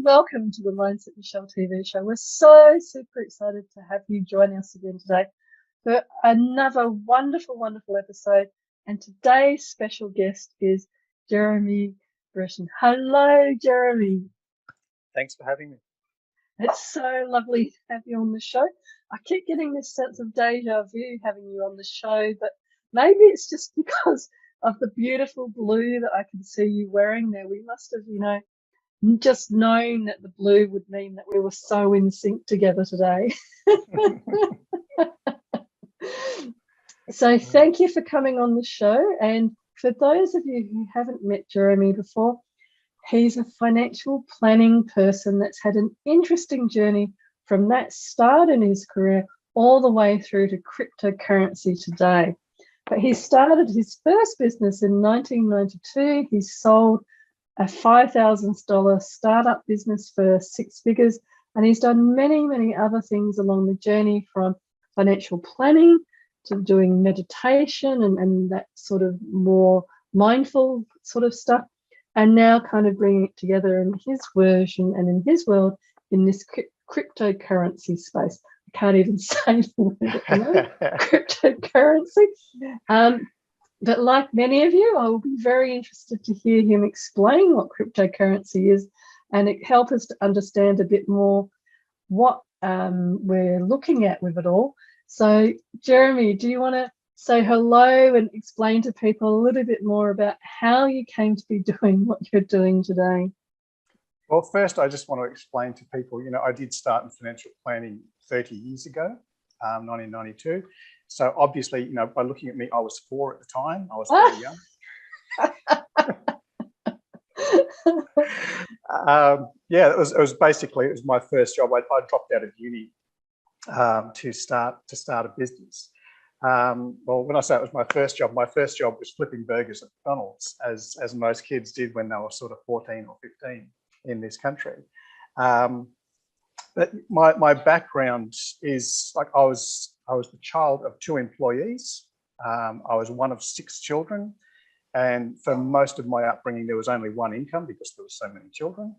and welcome to the Mindset Michelle TV show. We're so super excited to have you join us again today for another wonderful, wonderful episode. And today's special guest is Jeremy Breton. Hello, Jeremy. Thanks for having me. It's so lovely to have you on the show. I keep getting this sense of deja vu having you on the show, but maybe it's just because of the beautiful blue that I can see you wearing there. We must have, just known that the blue would mean that we were so in sync together today. So thank you for coming on the show. And for those of you who haven't met Jeremy before, he's a financial planning person that's had an interesting journey from that start in his career all the way through to cryptocurrency today. But he started his first business in 1992. He sold a $5,000 startup business for 6 figures, and he's done many, many other things along the journey, from financial planning to doing meditation and that sort of more mindful sort of stuff, and now kind of bringing it together in his version and in his world in this cryptocurrency space. I can't even say the word at the moment, cryptocurrency. But like many of you, I will be very interested to hear him explain what cryptocurrency is, and it help us to understand a bit more what we're looking at with it all. So, Jeremy, do you want to say hello and explain to people a little bit more about how you came to be doing what you're doing today? Well, first, I just want to explain to people, I did start in financial planning 30 years ago, 1992. So obviously, by looking at me, I was 4 at the time. I was very young. It was basically, it was my first job. I dropped out of uni to start a business. Well, when I say it was my first job was flipping burgers at McDonald's, as most kids did when they were sort of 14 or 15 in this country. But my background is like I was the child of 2 employees. I was one of 6 children, and for most of my upbringing there was only one income because there were so many children.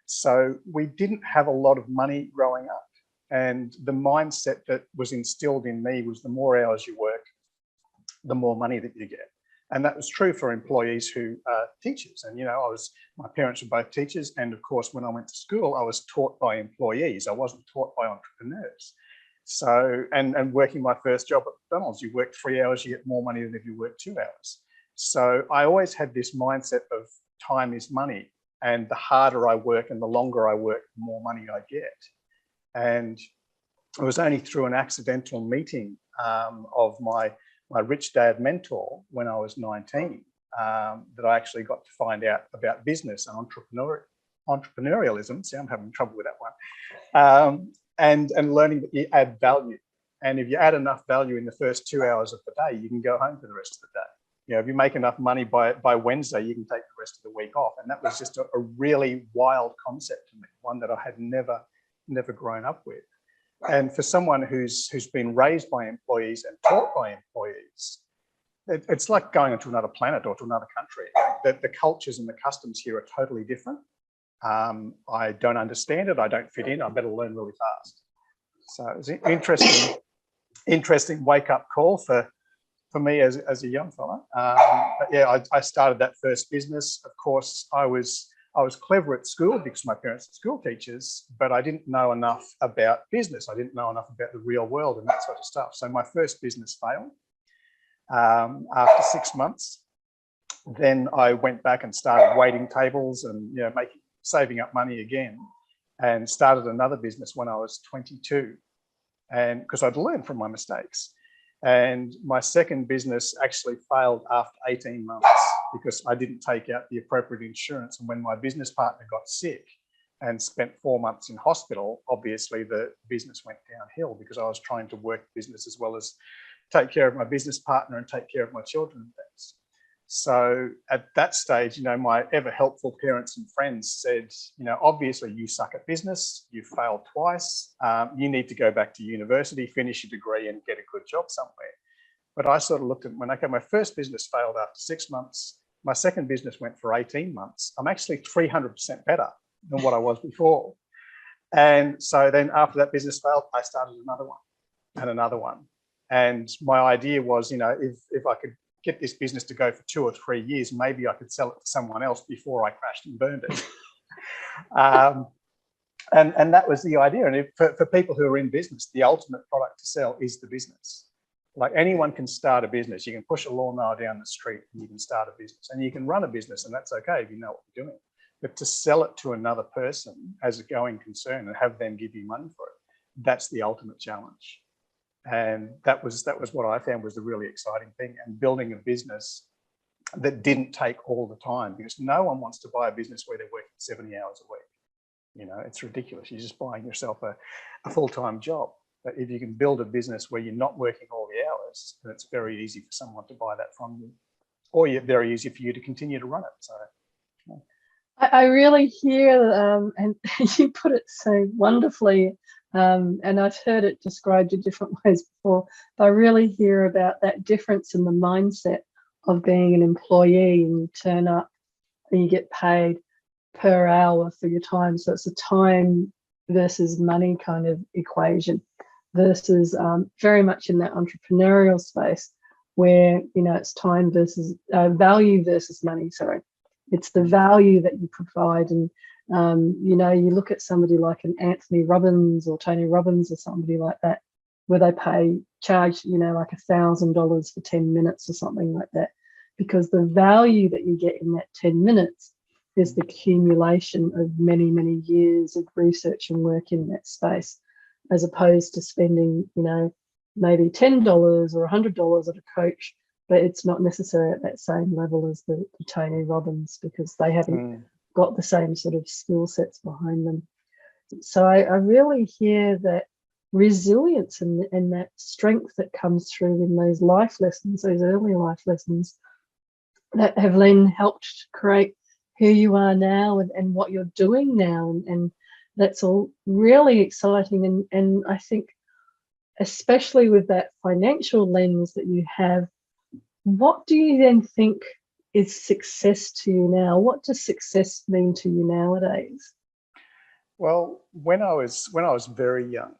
So we didn't have a lot of money growing up, and the mindset that was instilled in me was the more hours you work, the more money that you get. And that was true for employees who are teachers. And, my parents were both teachers. And of course, when I went to school, I was taught by employees. I wasn't taught by entrepreneurs. So, and working my first job at McDonald's, you work 3 hours, you get more money than if you work 2 hours. So I always had this mindset of time is money. And the harder I work and the longer I work, the more money I get. And it was only through an accidental meeting of my rich dad mentor when I was 19 that I actually got to find out about business and entrepreneurialism. See, I'm having trouble with that one. And learning that you add value. And if you add enough value in the first 2 hours of the day, you can go home for the rest of the day. If you make enough money by Wednesday, you can take the rest of the week off. And that was just a really wild concept to me, one that I had never grown up with. And for someone who's been raised by employees and taught by employees, it's like going into another planet or to another country. The cultures and the customs here are totally different. I don't understand it. I don't fit in. I better learn really fast. So it was an interesting wake-up call for me as a young fella. But yeah, I started that first business. Of course, I was clever at school because my parents were school teachers, but I didn't know enough about business. I didn't know enough about the real world and that sort of stuff. So my first business failed after 6 months. Then I went back and started waiting tables and saving up money again, and started another business when I was 22, and because I'd learned from my mistakes. And my second business actually failed after 18 months because I didn't take out the appropriate insurance. And when my business partner got sick and spent 4 months in hospital, obviously the business went downhill because I was trying to work the business as well as take care of my business partner and take care of my children and things. So at that stage, my ever helpful parents and friends said, obviously you suck at business, you failed twice, you need to go back to university, finish your degree and get a good job somewhere. But I sort of looked at my first business failed after 6 months. My second business went for 18 months. I'm actually 300% better than what I was before. And so then after that business failed, I started another one and another one. And my idea was, if I could get this business to go for 2 or 3 years, maybe I could sell it to someone else before I crashed and burned it. And that was the idea. And for people who are in business, the ultimate product to sell is the business. Like anyone can start a business. You can push a lawnmower down the street and you can start a business, and you can run a business, and that's okay if you know what you're doing. But to sell it to another person as a going concern and have them give you money for it, that's the ultimate challenge. And that was what I found was the really exciting thing, and building a business that didn't take all the time, because no one wants to buy a business where they're working 70 hours a week. It's ridiculous. You're just buying yourself a full-time job. But if you can build a business where you're not working all the hours, then it's very easy for someone to buy that from you, or very easy for you to continue to run it. So I really hear, and you put it so wonderfully, and I've heard it described in different ways before, but I really hear about that difference in the mindset of being an employee, and you turn up and you get paid per hour for your time. So it's a time versus money kind of equation, versus very much in that entrepreneurial space where, it's time versus value versus money. Sorry. It's the value that you provide. And, you look at somebody like an Anthony Robbins or Tony Robbins or somebody like that, where they charge, like $1,000 for 10 minutes or something like that, because the value that you get in that 10 minutes is the accumulation of many, many years of research and work in that space, as opposed to spending, maybe $10 or $100 at a coach, but it's not necessarily at that same level as the Tony Robbins, because they haven't got the same sort of skill sets behind them. So I really hear that resilience and that strength that comes through in those life lessons, those early life lessons, that have then helped create who you are now and what you're doing now. And that's all really exciting. And I think, especially with that financial lens that you have, what do you then think is success to you now? What does success mean to you nowadays? Well, when I was very young,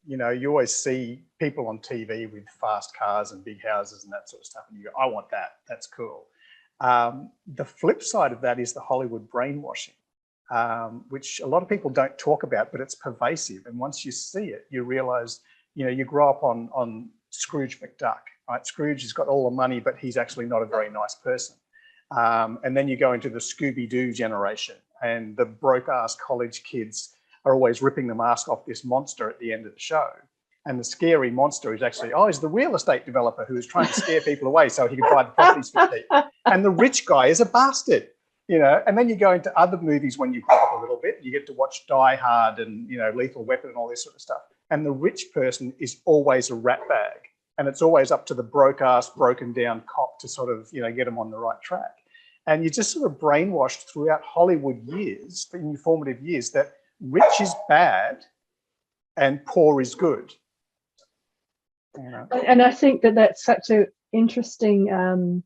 you always see people on TV with fast cars and big houses and that sort of stuff, and you go, I want that. That's cool. The flip side of that is the Hollywood brainwashing, which a lot of people don't talk about, but it's pervasive. And once you see it, you realize, you grow up on Scrooge McDuck, right? Scrooge has got all the money, but he's actually not a very nice person. And then you go into the Scooby-Doo generation, and the broke-ass college kids are always ripping the mask off this monster at the end of the show. And the scary monster is actually, he's the real estate developer who is trying to scare people away so he can buy the properties for cheap. And the rich guy is a bastard, And then you go into other movies when you grow up a little bit, you get to watch Die Hard and, Lethal Weapon and all this sort of stuff. And the rich person is always a ratbag. And it's always up to the broke-ass, broken-down cop to sort of, get them on the right track. And you're just sort of brainwashed throughout Hollywood years, in your formative years, that rich is bad and poor is good. And I think that that's such an interesting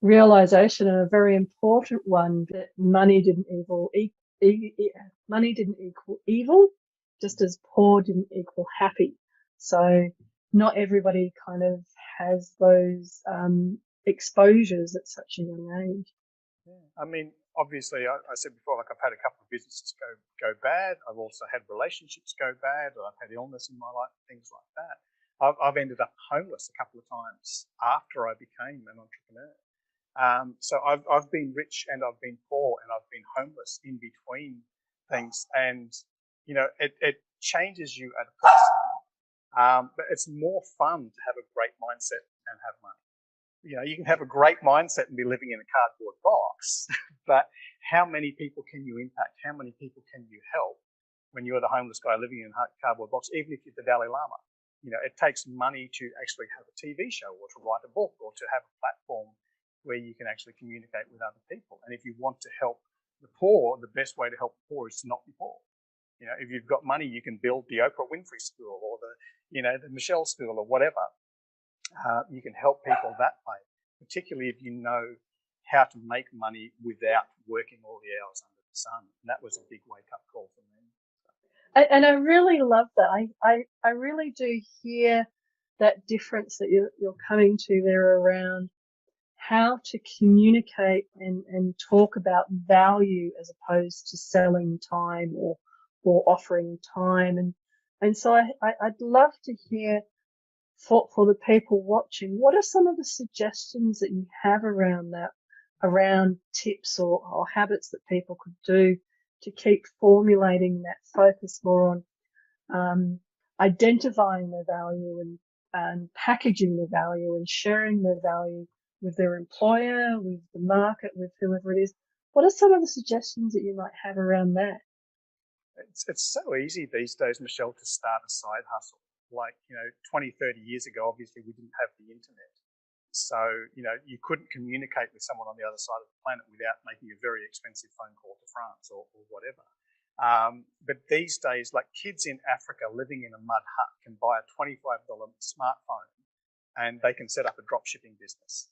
realization, and a very important one, that money didn't equal evil, just as poor didn't equal happy. So not everybody kind of has those exposures at such a young age. Yeah. I mean, obviously, I said before, like I've had a couple of businesses go bad. I've also had relationships go bad. I've had illness in my life, things like that. I've ended up homeless a couple of times after I became an entrepreneur. So I've been rich and I've been poor and I've been homeless in between things. And, it changes you as a person, but it's more fun to have a great mindset and have money. You can have a great mindset and be living in a cardboard box, but how many people can you impact? How many people can you help when you're the homeless guy living in a cardboard box, even if you're the Dalai Lama? It takes money to actually have a TV show or to write a book or to have a platform where you can actually communicate with other people. And if you want to help the poor, the best way to help the poor is to not be poor. If you've got money, you can build the Oprah Winfrey School or the Michele School or whatever. You can help people that way, particularly if you know how to make money without working all the hours under the sun. And that was a big wake-up call for me. And I really love that. I really do hear that difference that you're coming to there around how to communicate and talk about value as opposed to selling time or offering time. And so I'd love to hear for the people watching, what are some of the suggestions that you have around that, around tips or habits that people could do to keep formulating that focus more on identifying their value and packaging the value and sharing their value with their employer, with the market, with whoever it is? What are some of the suggestions that you might have around that? It's so easy these days, Michelle, to start a side hustle. Like, 20, 30 years ago, obviously we didn't have the internet. So, you couldn't communicate with someone on the other side of the planet without making a very expensive phone call to France or whatever. But these days, like, kids in Africa living in a mud hut can buy a $25 smartphone and they can set up a drop shipping business.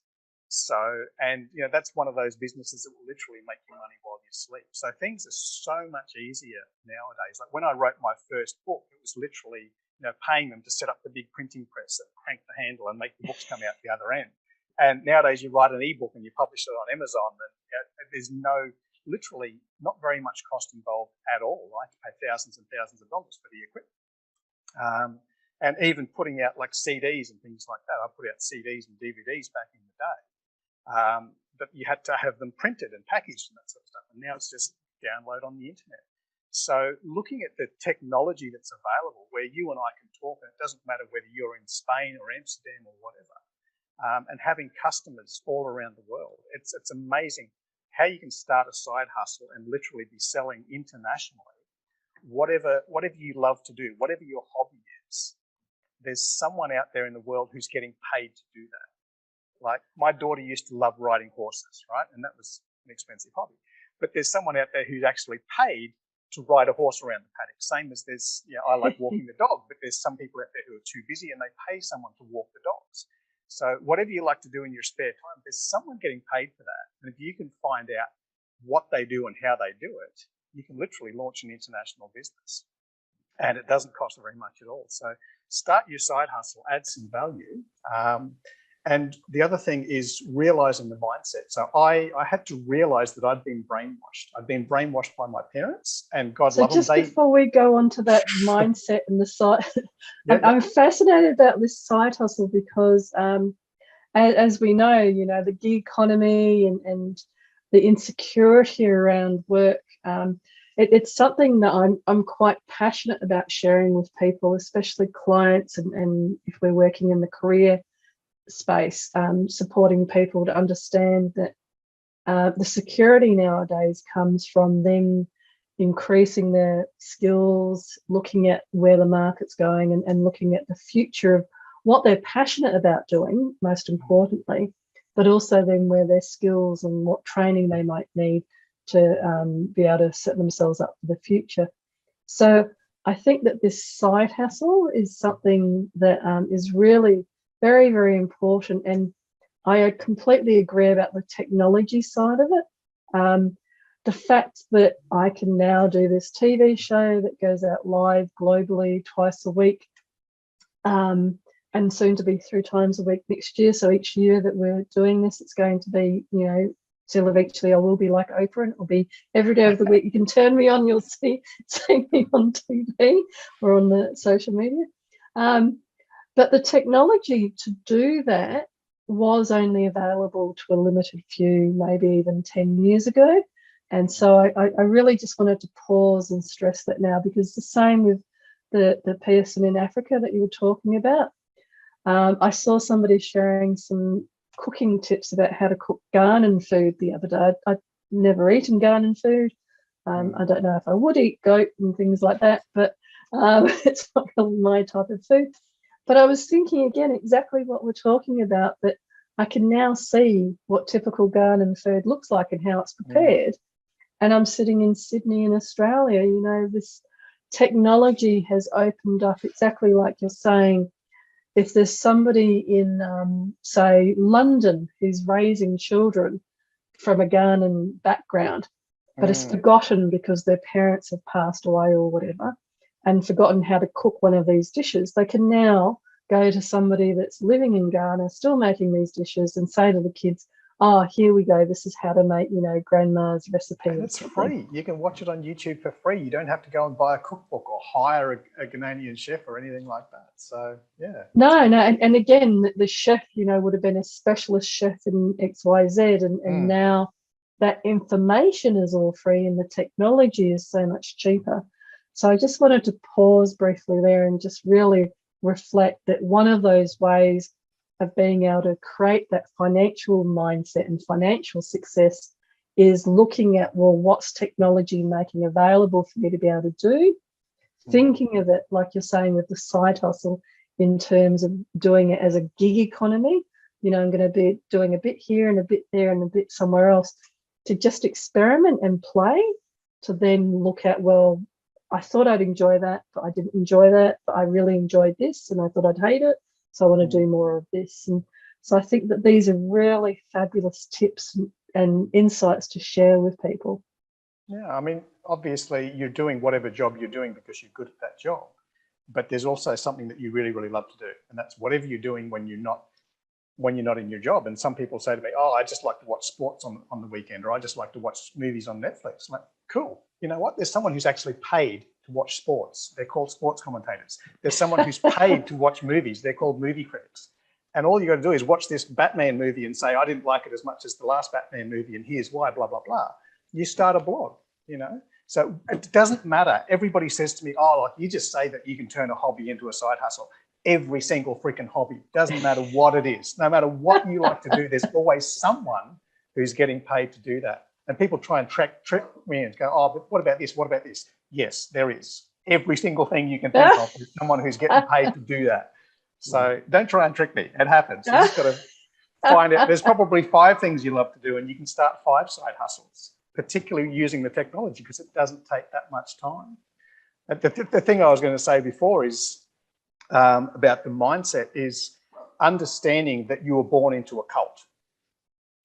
So, and that's one of those businesses that will literally make you money while you sleep. So things are so much easier nowadays. Like when I wrote my first book, it was literally paying them to set up the big printing press and crank the handle and make the books come out the other end. And nowadays you write an ebook and you publish it on Amazon, and there's literally not very much cost involved at all. I have to pay thousands and thousands of dollars for the equipment. And even putting out like CDs and things like that. I put out CDs and DVDs back in the day. But you had to have them printed and packaged and that sort of stuff. And now it's just download on the internet. So looking at the technology that's available where you and I can talk, and it doesn't matter whether you're in Spain or Amsterdam or whatever, and having customers all around the world, it's amazing how you can start a side hustle and literally be selling internationally. Whatever you love to do, whatever your hobby is, there's someone out there in the world who's getting paid to do that. Like my daughter used to love riding horses, right? And that was an expensive hobby. But there's someone out there who's actually paid to ride a horse around the paddock. Same as there's, I like walking the dog, but there's some people out there who are too busy and they pay someone to walk the dogs. So whatever you like to do in your spare time, there's someone getting paid for that. And if you can find out what they do and how they do it, you can literally launch an international business. And it doesn't cost very much at all. So start your side hustle, add some value. And the other thing is realizing the mindset. So I had to realize that I'd been brainwashed. I'd been brainwashed by my parents, and God love them. So just before we go on to that mindset and the side, I'm fascinated about this side hustle because as we know, the gig economy and the insecurity around work, it's something that I'm quite passionate about sharing with people, especially clients and if we're working in the career space, supporting people to understand that the security nowadays comes from them increasing their skills, looking at where the market's going and looking at the future of what they're passionate about doing, most importantly, but also then where their skills and what training they might need to be able to set themselves up for the future. So I think that this side hustle is something that is really very, very important. And I completely agree about the technology side of it. The fact that I can now do this TV show that goes out live globally twice a week, and soon to be 3 times a week next year. So each year that we're doing this, it's going to be, till eventually I will be like Oprah, and it'll be every day of the week. You can turn me on, you'll see me on TV or on the social media. But the technology to do that was only available to a limited few, maybe even 10 years ago. And so I really just wanted to pause and stress that now, because the same with the person in Africa that you were talking about. I saw somebody sharing some cooking tips about how to cook Ghanaian food the other day. I'd never eaten Ghanaian food. I don't know if I would eat goat and things like that, but it's not really my type of food. But I was thinking again exactly what we're talking about, that I can now see what typical Ghanaian food looks like and how it's prepared. And I'm sitting in Sydney in Australia. This technology has opened up exactly like you're saying. If there's somebody in, say, London who's raising children from a Ghanaian background, but is forgotten because their parents have passed away or whatever, and forgotten how to cook one of these dishes, they can now go to somebody that's living in Ghana, still making these dishes, and say to the kids, oh, here we go, this is how to make, grandma's recipe. And it's free. You can watch it on YouTube for free. You don't have to go and buy a cookbook or hire a Ghanaian chef or anything like that. So, yeah. No, and again, the chef, would have been a specialist chef in XYZ, and now that information is all free and the technology is so much cheaper. So I just wanted to pause briefly there and just really reflect that one of those ways of being able to create that financial mindset and financial success is looking at, well, what's technology making available for me to be able to do? Thinking of it, like you're saying, with the side hustle in terms of doing it as a gig economy. I'm going to be doing a bit here and a bit there and a bit somewhere else, to just experiment and play, to then look at, well, I thought I'd enjoy that, but I didn't enjoy that, but I really enjoyed this and I thought I'd hate it, so I want to do more of this. And so I think that these are really fabulous tips and insights to share with people. Yeah, I mean, obviously you're doing whatever job you're doing because you're good at that job, but there's also something that you really, really love to do, and that's whatever you're doing when you're not in your job. And some people say to me, oh, I just like to watch sports on the weekend, or I just like to watch movies on Netflix. I'm like, cool. You know what? There's someone who's actually paid to watch sports. They're called sports commentators. There's someone who's paid to watch movies. They're called movie critics. And all you got to do is watch this Batman movie and say, I didn't like it as much as the last Batman movie, and here's why, blah, blah, blah. You start a blog, So it doesn't matter. Everybody says to me, oh, like, you just say that you can turn a hobby into a side hustle. Every single freaking hobby, doesn't matter what it is, no matter what you like to do, there's always someone who's getting paid to do that. And people try and trick me and go, oh, but what about this? What about this? Yes, there is. Every single thing you can think of is someone who's getting paid to do that. So don't try and trick me. It happens. You just got to find out. There's probably 5 things you love to do, and you can start 5 side hustles, particularly using the technology, because it doesn't take that much time. The thing I was going to say before is, about the mindset, is understanding that you were born into a cult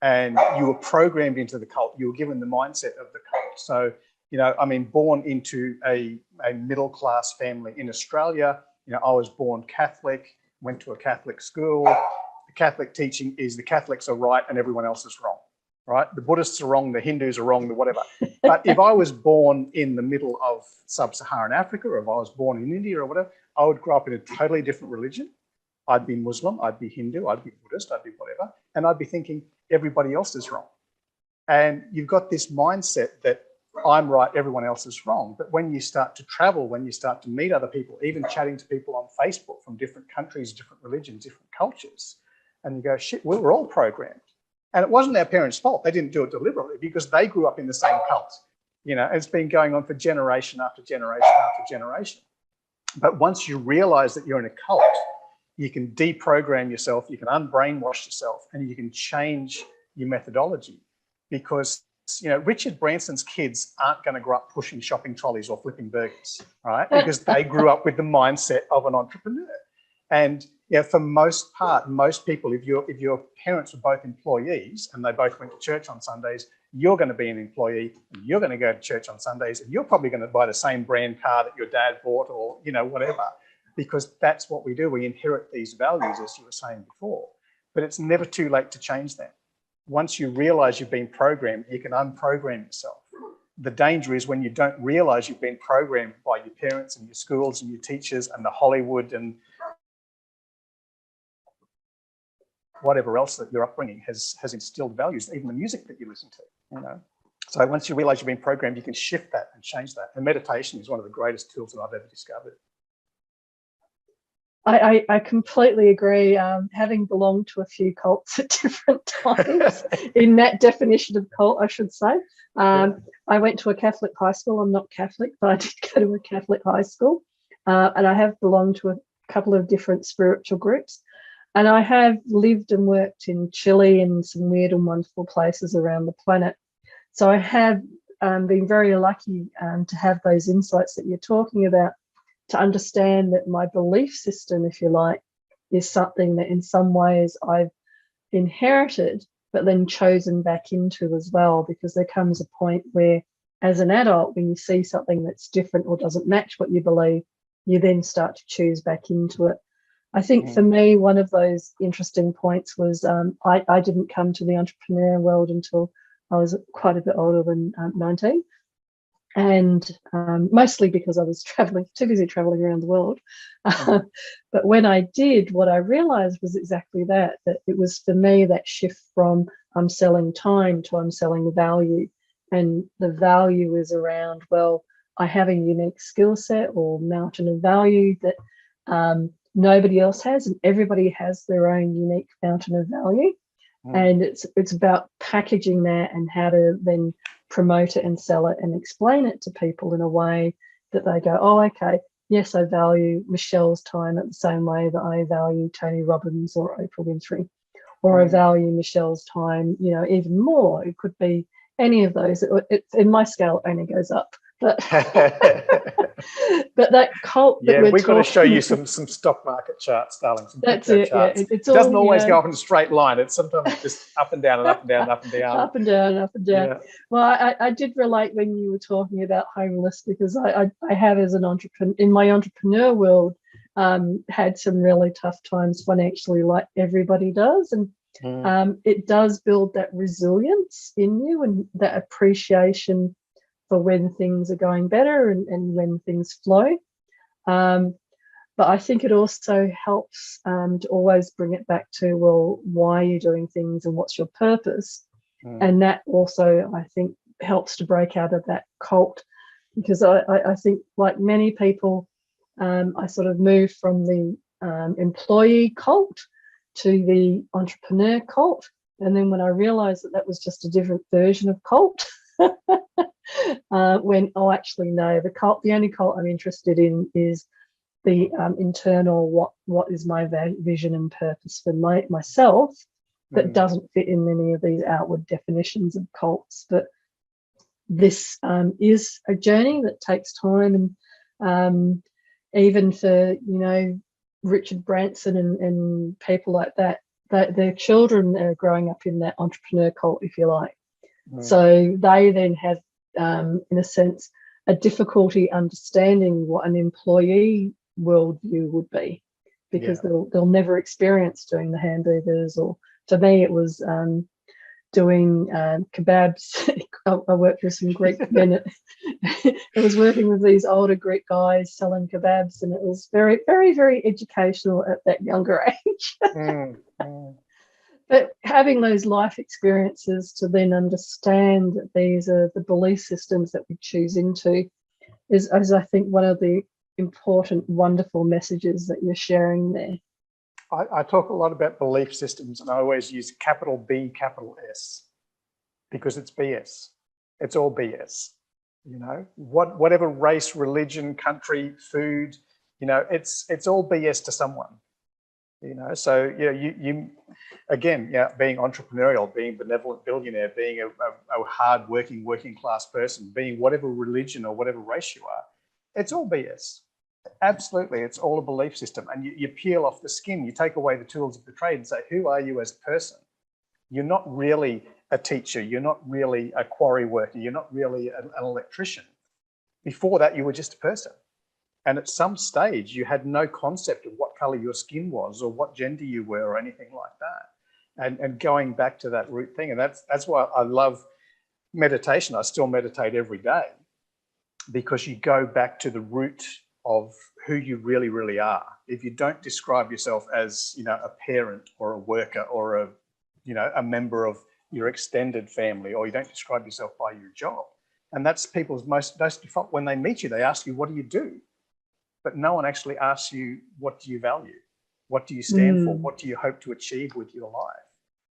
and you were programmed into the cult. You were given the mindset of the cult. So, born into a middle-class family in Australia. I was born Catholic, went to a Catholic school. The Catholic teaching is the Catholics are right and everyone else is wrong, right? The Buddhists are wrong, the Hindus are wrong, the whatever. But if I was born in the middle of sub-Saharan Africa, or if I was born in India or whatever, I would grow up in a totally different religion. I'd be Muslim, I'd be Hindu, I'd be Buddhist, I'd be whatever. And I'd be thinking everybody else is wrong. And you've got this mindset that I'm right, everyone else is wrong. But when you start to travel, when you start to meet other people, even chatting to people on Facebook from different countries, different religions, different cultures, and you go, shit, we were all programmed. And it wasn't our parents' fault. They didn't do it deliberately because they grew up in the same cult. It's been going on for generation after generation after generation. But once you realize that you're in a cult, you can deprogram yourself, you can unbrainwash yourself, and you can change your methodology. Because, Richard Branson's kids aren't going to grow up pushing shopping trolleys or flipping burgers, right? Because they grew up with the mindset of an entrepreneur. And for most part, most people, if your parents were both employees and they both went to church on Sundays, you're going to be an employee and you're going to go to church on Sundays, and you're probably going to buy the same brand car that your dad bought, or, whatever, because that's what we do. We inherit these values, as you were saying before, but it's never too late to change them. Once you realize you've been programmed, you can unprogram yourself. The danger is when you don't realize you've been programmed by your parents and your schools and your teachers and the Hollywood and whatever else that your upbringing has instilled values, even the music that you listen to, So once you realize you've been programmed, you can shift that and change that. And meditation is one of the greatest tools that I've ever discovered. I completely agree. Having belonged to a few cults at different times, in that definition of cult, I should say. I went to a Catholic high school. I'm not Catholic, but I did go to a Catholic high school. And I have belonged to a couple of different spiritual groups. And I have lived and worked in Chile and some weird and wonderful places around the planet. So I have been very lucky to have those insights that you're talking about, to understand that my belief system, if you like, is something that in some ways I've inherited, but then chosen back into as well, because there comes a point where as an adult, when you see something that's different or doesn't match what you believe, you then start to choose back into it. I think for me, one of those interesting points was I didn't come to the entrepreneur world until I was quite a bit older than 19. And mostly because I was too busy traveling around the world. But when I did, what I realized was exactly that it was for me that shift from I'm selling time to I'm selling value. And the value is around, well, I have a unique skill set or mountain of value that nobody else has, and everybody has their own unique fountain of value. And it's about packaging that and how to then promote it and sell it and explain it to people in a way that they go, oh, okay, yes, I value Michelle's time at the same way that I value Tony Robbins or Oprah Winfrey, or I value Michelle's time, even more. It could be any of those. It in my scale, it only goes up. But but that cult that we've got to show you some stock market charts, darling. Some crypto charts. It doesn't always go up in a straight line. It's sometimes just up and down and up and down and up and down. Up and down and up and down. Yeah. Well, I did relate when you were talking about homeless, because I have, as an entrepreneur in my entrepreneur world, had some really tough times financially, like everybody does, and it does build that resilience in you and that appreciation for when things are going better and when things flow. But I think it also helps to always bring it back to, well, why are you doing things and what's your purpose? And that also, I think, helps to break out of that cult, because I think, like many people, I sort of moved from the employee cult to the entrepreneur cult. And then when I realized that was just a different version of cult, actually no, the only cult I'm interested in is the internal, what is my vision and purpose for myself, that doesn't fit in any of these outward definitions of cults. But this is a journey that takes time, and even for Richard Branson and people like that, their children are growing up in that entrepreneur cult, if you like. So they then have, in a sense, a difficulty understanding what an employee worldview would be, because they'll never experience doing the hamburgers, or to me it was doing kebabs. I worked with some Greek men. I was working with these older Greek guys selling kebabs, and it was very, very, very educational at that younger age. But having those life experiences to then understand that these are the belief systems that we choose into is I think, one of the important, wonderful messages that you're sharing there. I talk a lot about belief systems, and I always use capital B, capital S, because it's BS. It's all BS. Whatever race, religion, country, food, it's all BS to someone. So you again, being entrepreneurial, being benevolent billionaire, being a hard-working working class person, being whatever religion or whatever race you are, it's all BS. Absolutely, it's all a belief system. And you peel off the skin, you take away the tools of the trade and say, who are you as a person? You're not really a teacher, you're not really a quarry worker, you're not really an electrician. Before that, you were just a person. And at some stage, you had no concept of what color your skin was or what gender you were or anything like that. And going back to that root thing, and that's why I love meditation. I still meditate every day, because you go back to the root of who you really, really are. If you don't describe yourself as, a parent or a worker or a member of your extended family, or you don't describe yourself by your job, and that's people's most default. When they meet you, they ask you, what do you do? But no one actually asks you, what do you value? What do you stand for? What do you hope to achieve with your life?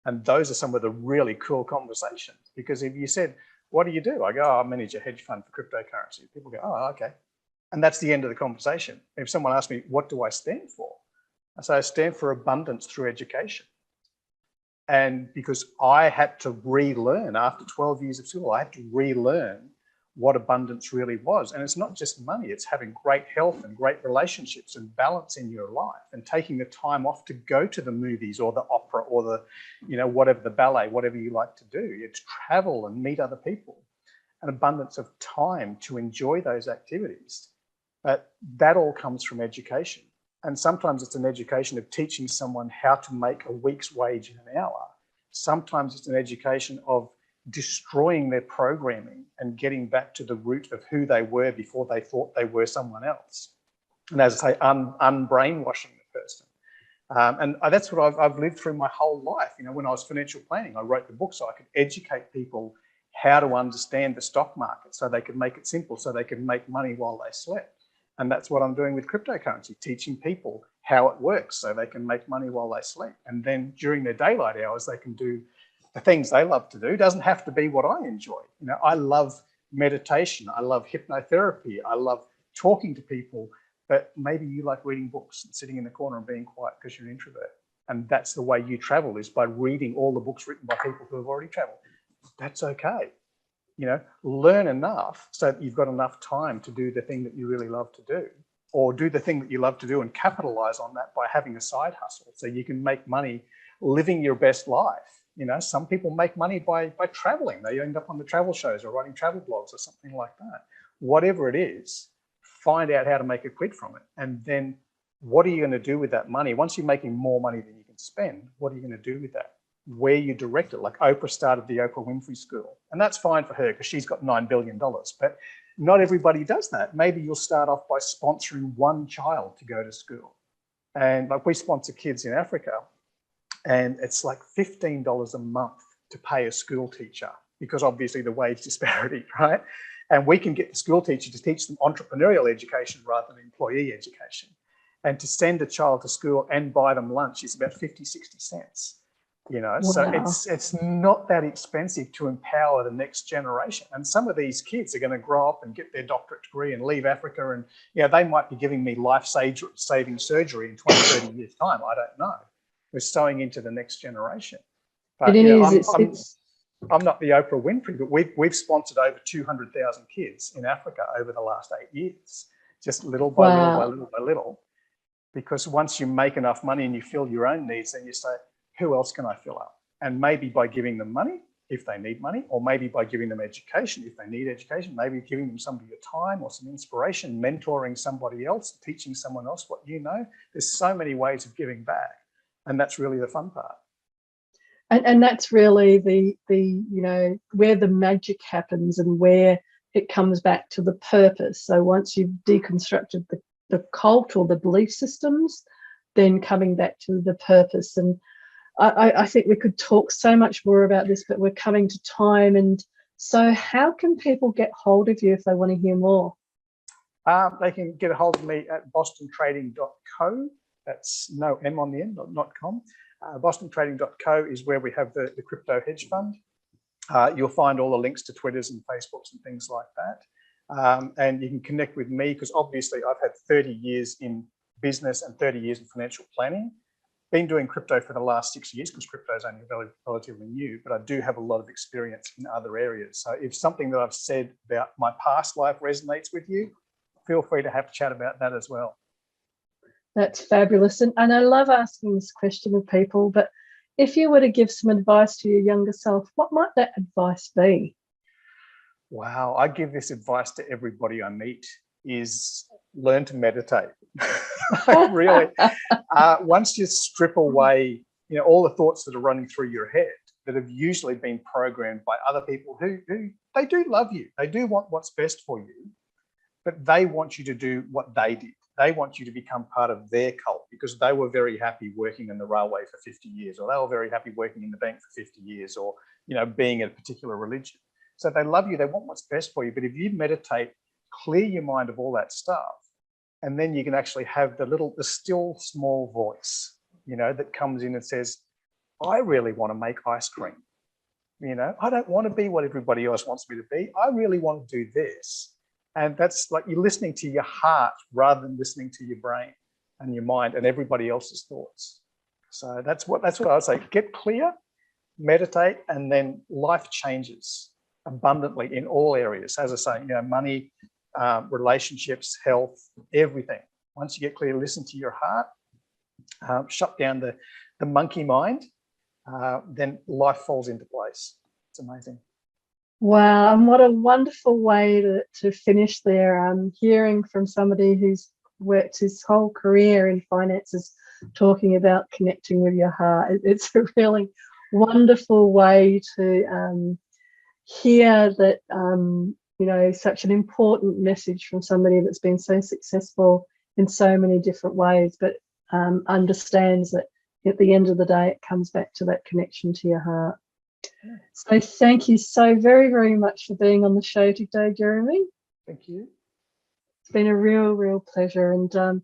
And those are some of the really cool conversations, because if you said, what do you do? I go, I manage a hedge fund for cryptocurrency. People go, oh, okay. And that's the end of the conversation. If someone asks me, what do I stand for? I say, I stand for abundance through education. And because I had to relearn after 12 years of school, I had to relearn what abundance really was. And it's not just money, it's having great health and great relationships and balance in your life, and taking the time off to go to the movies or the opera or the, whatever, the ballet, whatever you like to do. It's travel and meet other people. an abundance of time to enjoy those activities. But that all comes from education. And sometimes it's an education of teaching someone how to make a week's wage in an hour. Sometimes it's an education of destroying their programming and getting back to the root of who they were before they thought they were someone else. And as I say, unbrainwashing the person. And that's what I've lived through my whole life. You know, when I was financial planning, I wrote the book so I could educate people how to understand the stock market so they could make it simple, so they could make money while they slept. And that's what I'm doing with cryptocurrency, teaching people how it works so they can make money while they sleep. And then during their daylight hours, they can do the things they love to do. It doesn't have to be what I enjoy. You know, I love meditation. I love hypnotherapy. I love talking to people. But maybe you like reading books and sitting in the corner and being quiet because you're an introvert. And that's the way you travel, is by reading all the books written by people who have already traveled. That's okay. You know, learn enough so that you've got enough time to do the thing that you really love to do, or do the thing that you love to do and capitalize on that by having a side hustle so you can make money living your best life. You know, some people make money by traveling. They end up on the travel shows or writing travel blogs or something like that. Whatever it is, find out how to make a quid from it. And then what are you going to do with that money? Once you're making more money than you can spend, what are you going to do with that? Where you direct it. Like Oprah started the Oprah Winfrey School, and that's fine for her because she's got $9 billion, but not everybody does that. Maybe you'll start off by sponsoring one child to go to school. And like, we sponsor kids in Africa, and it's like $15 a month to pay a school teacher, because obviously the wage disparity, right? And we can get the school teacher to teach them entrepreneurial education rather than employee education. And to send a child to school and buy them lunch is about 50, 60 cents. You know, Wow. so it's not that expensive to empower the next generation. And some of these kids are going to grow up and get their doctorate degree and leave Africa, and you know, they might be giving me life-saving surgery in 20, 30 years' time. I don't know. We're sowing into the next generation. But It you know, is. I'm not the Oprah Winfrey, but we've sponsored over 200,000 kids in Africa over the last 8 years, just little by little by little by little. Because once you make enough money and you fill your own needs, then you say, who else can I fill up? And maybe by giving them money if they need money, or maybe by giving them education if they need education, maybe giving them some of your time or some inspiration, mentoring somebody else, teaching someone else what you know. There's so many ways of giving back, and that's really the fun part. And that's really the you know, where the magic happens and where it comes back to the purpose. So once you've deconstructed the cult or the belief systems, then coming back to the purpose. And I think we could talk so much more about this, but we're coming to time. And so how can people get hold of you if they want to hear more? They can get a hold of me at bostontrading.co. That's no M on the end, not .com. Bostontrading.co is where we have the crypto hedge fund. You'll find all the links to Twitters and Facebooks and things like that. And you can connect with me because obviously I've had 30 years in business and 30 years in financial planning. Been doing crypto for the last 6 years because crypto is only relatively new, but I do have a lot of experience in other areas. So if something that I've said about my past life resonates with you, feel free to have a chat about that as well. That's fabulous. And I love asking this question of people, but if you were to give some advice to your younger self, what might that advice be? Wow, I give this advice to everybody I meet, is learn to meditate. Really, once you strip away, you know, all the thoughts that are running through your head that have usually been programmed by other people who they do love you, they do want what's best for you, but they want you to do what they did. They want you to become part of their cult because they were very happy working in the railway for 50 years, or they were very happy working in the bank for 50 years, or, you know, being in a particular religion. So they love you, they want what's best for you. But if you meditate, clear your mind of all that stuff, and then you can actually have the still small voice, you know, that comes in and says, I really want to make ice cream. You know, I don't want to be what everybody else wants me to be. I really want to do this. And that's like you're listening to your heart rather than listening to your brain and your mind and everybody else's thoughts. So that's what I would say. Get clear, meditate, and then life changes abundantly in all areas. As I say, you know, money, relationships, health, everything. Once you get clear, listen to your heart, shut down the monkey mind, then life falls into place. It's amazing. Wow, and what a wonderful way to finish there. Hearing from somebody who's worked his whole career in finances, talking about connecting with your heart. It's a really wonderful way to hear that, such an important message from somebody that's been so successful in so many different ways, but understands that at the end of the day, it comes back to that connection to your heart. So thank you so very, very much for being on the show today, Jeremy. Thank you. It's been a real, real pleasure. And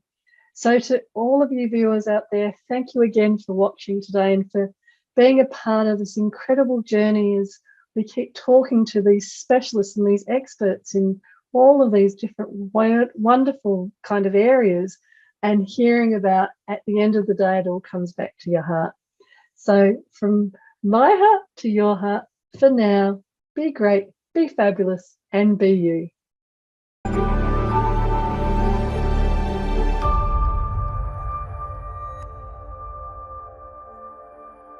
so to all of you viewers out there, thank you again for watching today and for being a part of this incredible journey as we keep talking to these specialists and these experts in all of these different wonderful kind of areas, and hearing about, at the end of the day, it all comes back to your heart. So from my heart to your heart, for now, be great, be fabulous, and be you.